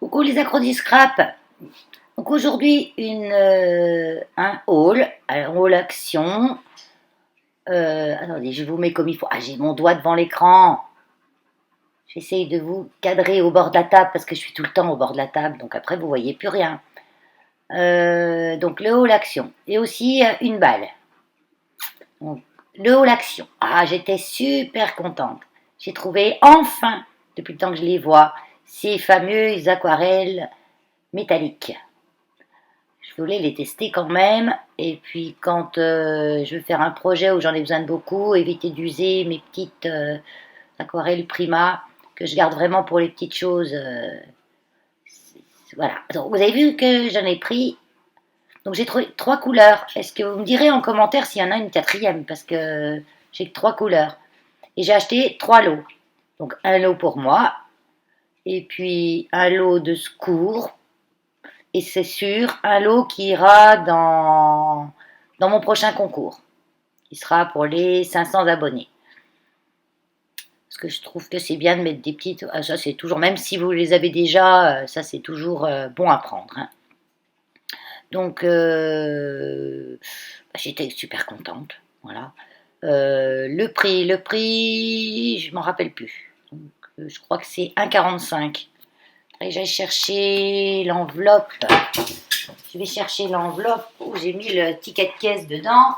Coucou les accrodis scrap. Donc aujourd'hui un haul action. Attendez, je vous mets comme il faut. Ah, j'ai mon doigt devant l'écran. J'essaye de vous cadrer au bord de la table parce que je suis tout le temps au bord de la table, donc après vous voyez plus rien. Donc le haul action et aussi une balle. Donc, le haul action. Ah, j'étais super contente. J'ai trouvé enfin, depuis le temps que je les vois, ces fameuses aquarelles métalliques. Je voulais les tester quand même. Et puis quand je veux faire un projet où j'en ai besoin de beaucoup, éviter d'user mes petites aquarelles Prima, que je garde vraiment pour les petites choses. Voilà. Donc, vous avez vu que j'en ai pris. Donc j'ai trouvé trois couleurs. Est-ce que vous me direz en commentaire s'il y en a une quatrième? Parce que j'ai que trois couleurs. Et j'ai acheté trois lots. Donc un lot pour moi. Et puis un lot de secours. Et c'est sûr, un lot qui ira dans mon prochain concours. Il sera pour les 500 abonnés. Parce que je trouve que c'est bien de mettre des petites. Ça, c'est toujours, même si vous les avez déjà, ça, c'est toujours bon à prendre. Hein. Donc, j'étais super contente. Voilà. Le prix, je m'en rappelle plus. Donc, je crois que c'est 1,45. Et j'ai cherché l'enveloppe. Je vais chercher l'enveloppe où j'ai mis le ticket de caisse dedans.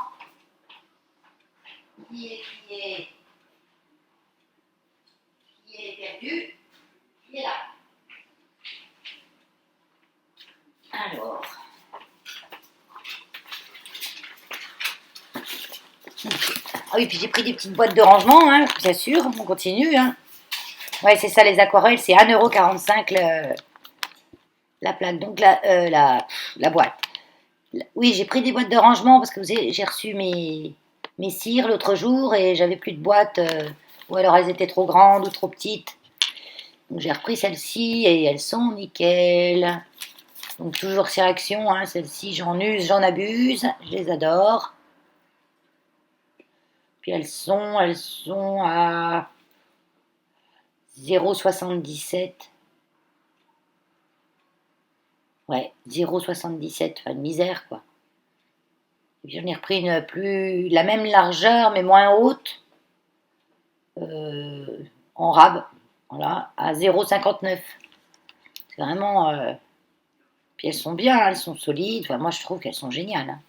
Qui est perdu. Il est là. Alors. Ah oui, puis j'ai pris des petites boîtes de rangement, hein, bien sûr, on continue. Hein. Ouais, c'est ça, les aquarelles, c'est 1,45 € la plaque, donc la boîte. Oui, j'ai pris des boîtes de rangement parce que j'ai reçu mes cires l'autre jour et j'avais plus de boîtes, ou alors elles étaient trop grandes ou trop petites. Donc j'ai repris celles-ci et elles sont nickel. Donc toujours chez Action, hein, celles-ci j'en use, j'en abuse, je les adore. Puis elles sont à 0,77. Ouais, 0,77, enfin une misère quoi. Et puis j'en ai repris la même largeur mais moins haute, en rab, voilà, à 0,59. C'est vraiment. Puis elles sont bien, elles sont solides. Enfin, moi je trouve qu'elles sont géniales. Hein.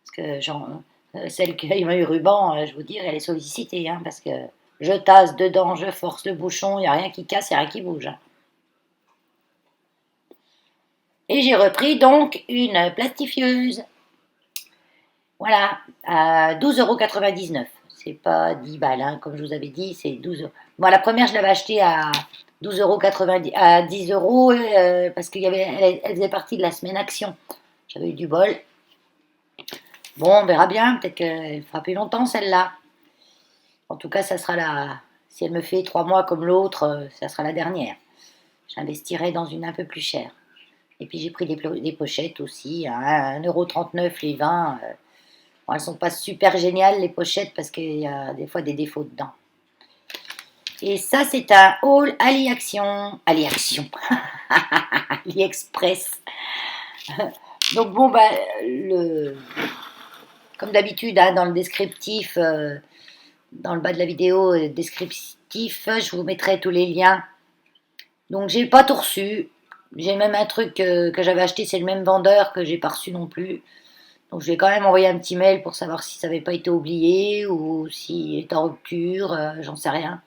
Parce que celle qui a eu ruban, je vous dis, elle est sollicitée. Hein, parce que je tasse dedans, je force le bouchon, il n'y a rien qui casse, il n'y a rien qui bouge. Hein. Et j'ai repris donc une plastifieuse. Voilà, à 12,99 €. C'est pas 10 balles, hein, comme je vous avais dit, c'est 12 euros. Bon, la première, je l'avais achetée à 12,90 €, à 10 euros, parce elle faisait partie de la semaine action. J'avais eu du bol. Bon, on verra bien, peut-être qu'elle fera plus longtemps celle-là. En tout cas, ça sera si elle me fait 3 mois comme l'autre, ça sera la dernière. J'investirai dans une un peu plus chère. Et puis j'ai pris des pochettes aussi, à 1,39 € les 20. Bon, elles sont pas super géniales les pochettes parce qu'il y a des fois des défauts dedans. Et ça, c'est un haul AliAction. AliAction. AliExpress. Donc bon, bah, comme d'habitude, hein, dans le descriptif, dans le bas de la vidéo descriptif, je vous mettrai tous les liens. Donc j'ai pas tout reçu. J'ai même un truc que j'avais acheté, c'est le même vendeur que j'ai pas reçu non plus. Donc je vais quand même envoyer un petit mail pour savoir si ça n'avait pas été oublié ou s'il est en rupture, j'en sais rien.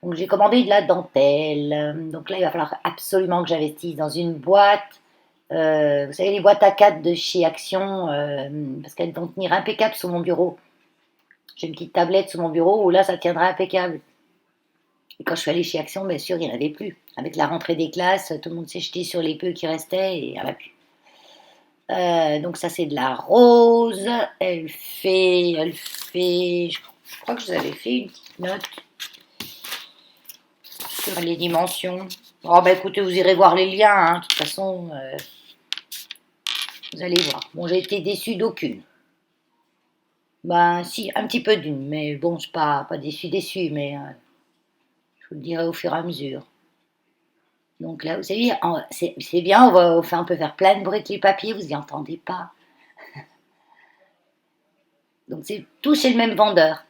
Donc j'ai commandé de la dentelle. Donc là, il va falloir absolument que j'investisse dans une boîte. Vous savez, les boîtes A4 de chez Action, parce qu'elles vont tenir impeccable sur mon bureau. J'ai une petite tablette sur mon bureau où là, ça tiendra impeccable. Et quand je suis allée chez Action, bien sûr, il n'y en avait plus. Avec la rentrée des classes, tout le monde s'est jeté sur les peu qui restaient et il n'y en avait plus. Donc ça, c'est de la rose. Je crois que je vous avais fait une petite note sur les dimensions. Oh, bah écoutez, vous irez voir les liens. Hein. De toute façon, vous allez voir. Bon, j'ai été déçue d'aucune. Ben si, un petit peu d'une, mais bon, je suis pas déçue, mais je vous le dirai au fur et à mesure. Donc là, vous savez, c'est bien, on peut faire plein de bruit avec les papiers, vous n'y entendez pas. Donc c'est tout chez le même vendeur.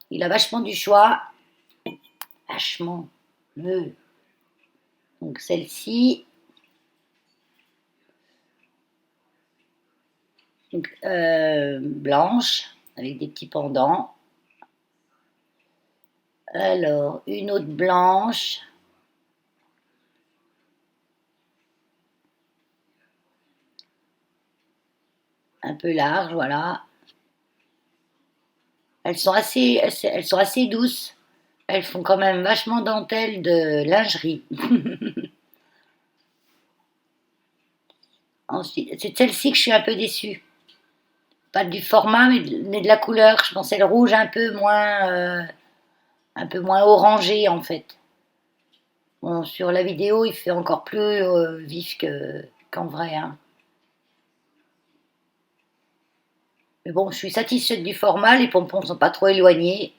Il a vachement du choix, vachement. Euh. Donc celle-ci, blanche, avec des petits pendants. Alors, une autre blanche, un peu large, voilà. Elles sont assez douces. Elles font quand même vachement dentelle de lingerie. Ensuite, c'est celle-ci que je suis un peu déçue. Pas du format, mais de la couleur. Je pensais le rouge un peu moins orangé en fait. Bon, sur la vidéo, il fait encore plus vif qu'en vrai, hein. Mais bon, je suis satisfaite du format. Les pompons sont pas trop éloignés.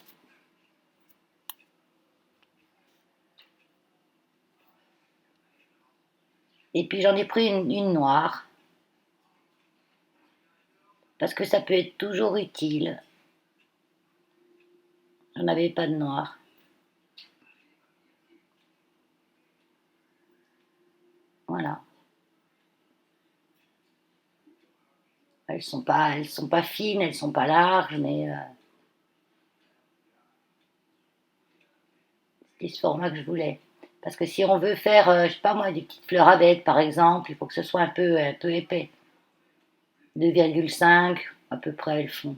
Et puis j'en ai pris une noire parce que ça peut être toujours utile. J'en avais pas de noire. Voilà. Elles sont pas fines, elles sont pas larges, mais c'est ce format que je voulais. Parce que si on veut faire, je sais pas moi, des petites fleurs avec, par exemple, il faut que ce soit un peu épais. 2,5 à peu près elles font.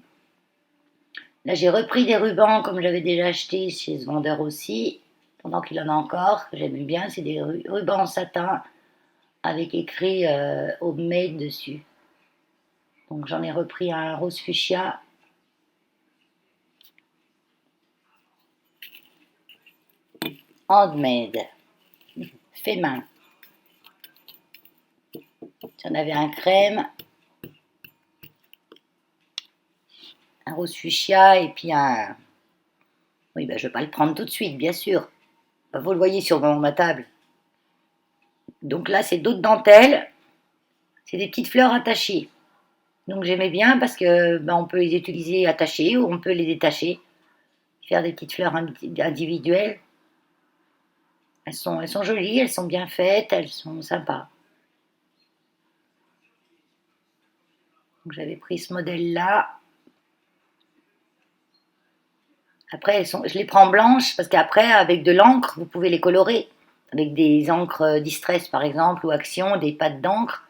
Là, j'ai repris des rubans comme j'avais déjà acheté chez ce vendeur aussi, pendant qu'il en a encore, que j'aime bien. C'est des rubans en satin avec écrit homemade dessus. Donc j'en ai repris un rose fuchsia. Handmade, fait main. J'en avais un crème, un rose fuchsia et puis un. Oui, ben, je ne vais pas le prendre tout de suite, bien sûr. Ben, vous le voyez sur ma table. Donc là, c'est d'autres dentelles. C'est des petites fleurs attachées. Donc j'aimais bien parce que ben, on peut les utiliser attachées ou on peut les détacher. Faire des petites fleurs individuelles. Elles sont jolies, elles sont bien faites, elles sont sympas. Donc j'avais pris ce modèle-là. Après, je les prends blanches parce qu'après, avec de l'encre, vous pouvez les colorer. Avec des encres Distress, par exemple, ou Action, des pâtes d'encre.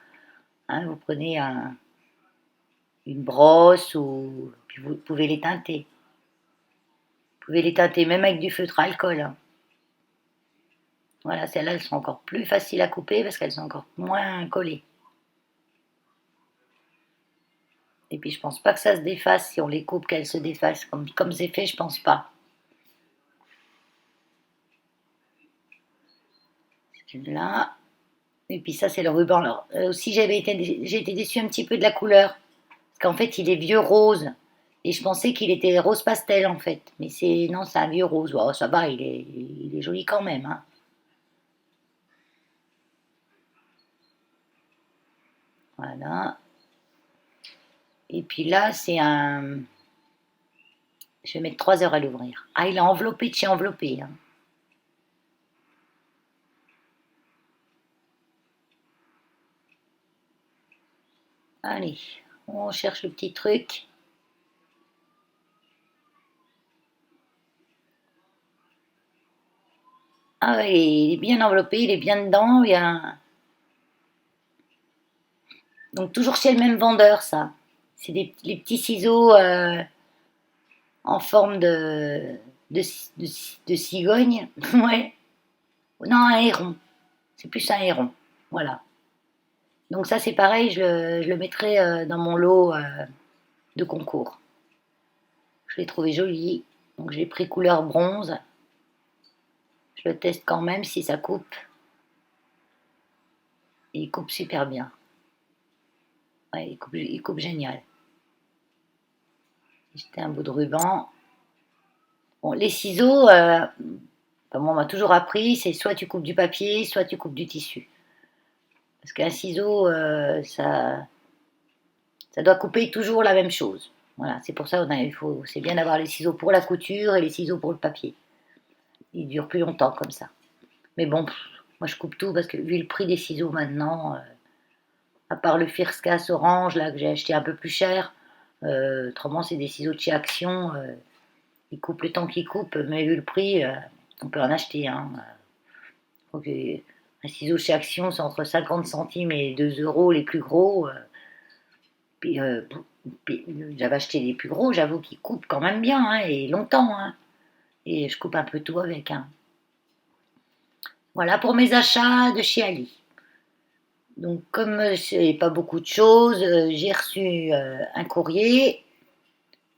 Hein, vous prenez une brosse ou puis vous pouvez les teinter. Vous pouvez les teinter même avec du feutre à alcool, hein. Voilà, celles-là, elles sont encore plus faciles à couper parce qu'elles sont encore moins collées. Et puis, je pense pas que ça se défasse si on les coupe, qu'elles se défassent. Comme c'est fait, je pense pas. Là. Et puis ça, c'est le ruban. Alors, aussi, j'ai été déçue un petit peu de la couleur. Parce qu'en fait, il est vieux rose. Et je pensais qu'il était rose pastel, en fait. Mais non, c'est un vieux rose. Oh, ça va, il est joli quand même, hein. Voilà. Et puis là, c'est un. Je vais mettre 3 heures à l'ouvrir. Ah, il est enveloppé de chez enveloppé, hein. Allez, on cherche le petit truc. Ah ouais, il est bien enveloppé, il est bien dedans. Donc toujours chez le même vendeur, ça. C'est les petits ciseaux en forme de, de, de cigogne. Ouais. Non, un héron. C'est plus un héron. Voilà. Donc ça, c'est pareil, je le mettrai dans mon lot de concours. Je l'ai trouvé joli. Donc j'ai pris couleur bronze. Je le teste quand même si ça coupe. Et il coupe super bien. Ouais, il coupe génial. J'ai jeté un bout de ruban. Bon, les ciseaux, Enfin, moi, on m'a toujours appris, c'est soit tu coupes du papier, soit tu coupes du tissu. Parce qu'un ciseau, ça doit couper toujours la même chose. Voilà, c'est pour ça c'est bien d'avoir les ciseaux pour la couture et les ciseaux pour le papier. Ils durent plus longtemps comme ça. Mais bon, moi je coupe tout parce que vu le prix des ciseaux maintenant, à part le Firscas orange là que j'ai acheté un peu plus cher, autrement c'est des ciseaux de chez Action. Ils coupent le temps qu'ils coupent, mais vu le prix, on peut en acheter. Hein. Un ciseau chez Action, c'est entre 50 centimes et 2 euros les plus gros. Puis, j'avais acheté les plus gros, j'avoue qu'ils coupent quand même bien, hein, et longtemps. Hein. Et je coupe un peu tout avec. Hein. Voilà pour mes achats de chez Ali. Donc, comme c'est pas beaucoup de choses, j'ai reçu un courrier.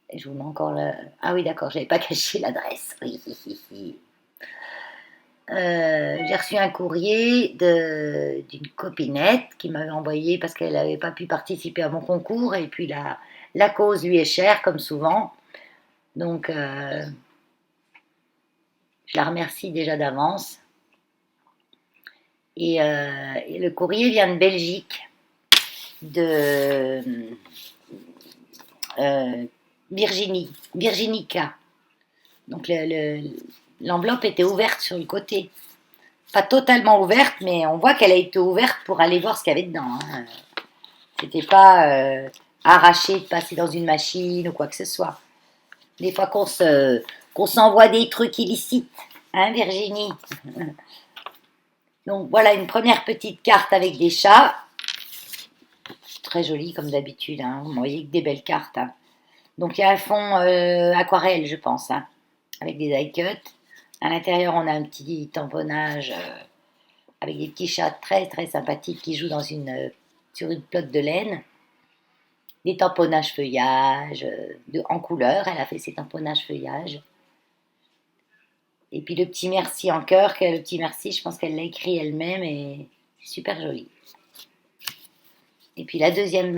Et je vous mets encore le. Ah oui, d'accord, j'avais pas caché l'adresse. Oui. J'ai reçu un courrier d'une copinette qui m'avait envoyé parce qu'elle n'avait pas pu participer à mon concours et puis la cause lui est chère comme souvent. Donc je la remercie déjà d'avance. Et le courrier vient de Belgique, de Virginica. Donc l'enveloppe était ouverte sur le côté. Pas totalement ouverte, mais on voit qu'elle a été ouverte pour aller voir ce qu'il y avait dedans. Hein. C'était pas arraché de passer dans une machine ou quoi que ce soit. Des fois qu'on s'envoie des trucs illicites, hein Virginie. Donc voilà une première petite carte avec des chats. Très jolie comme d'habitude, hein. Vous voyez que des belles cartes. Hein. Donc il y a un fond aquarelle, je pense, hein, avec des die cuts. À l'intérieur, on a un petit tamponnage avec des petits chats très très sympathiques qui jouent sur une pelote de laine. Des tamponnages feuillage en couleur, elle a fait ses tamponnages feuillage. Et puis le petit merci en cœur, le petit merci, je pense qu'elle l'a écrit elle-même et c'est super joli. Et puis la deuxième,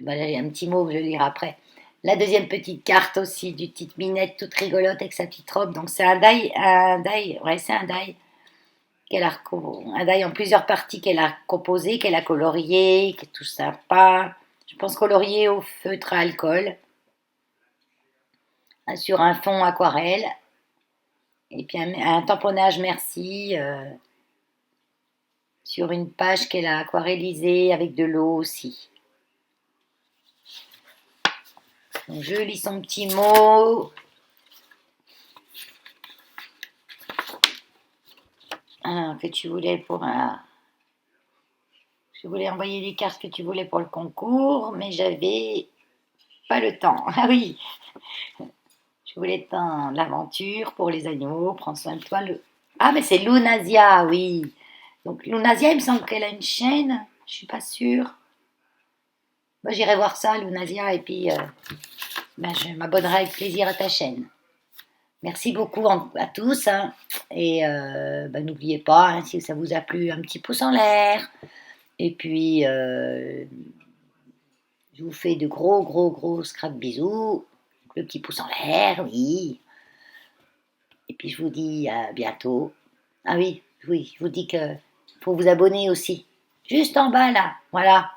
voilà, il y a un petit mot que je vais lire après. La deuxième petite carte aussi, du petite minette toute rigolote avec sa petite robe. Donc c'est un die, ouais c'est un die un die en plusieurs parties qu'elle a composé, qu'elle a colorié, qui est tout sympa. Je pense colorié au feutre à alcool, sur un fond aquarelle. Et puis un tamponnage merci sur une page qu'elle a aquarellisée avec de l'eau aussi. Donc je lis son petit mot. Que tu voulais pour un. Je voulais envoyer les cartes que tu voulais pour le concours, mais j'avais pas le temps. Ah oui, je voulais l'aventure pour les animaux, prendre soin de toi. Ah, mais c'est Lunasia, oui. Donc Lunasia, il me semble qu'elle a une chaîne, je suis pas sûre. Moi, j'irai voir ça, Lunasia, et puis je m'abonnerai avec plaisir à ta chaîne. Merci beaucoup à tous. Hein, et n'oubliez pas, hein, si ça vous a plu, un petit pouce en l'air. Et puis, je vous fais de gros scrap bisous. Le petit pouce en l'air, oui. Et puis, je vous dis à bientôt. Ah oui, je vous dis que faut vous abonner aussi. Juste en bas, là. Voilà.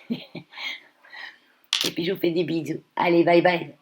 Et puis, je vous fais des bisous. Allez, bye bye.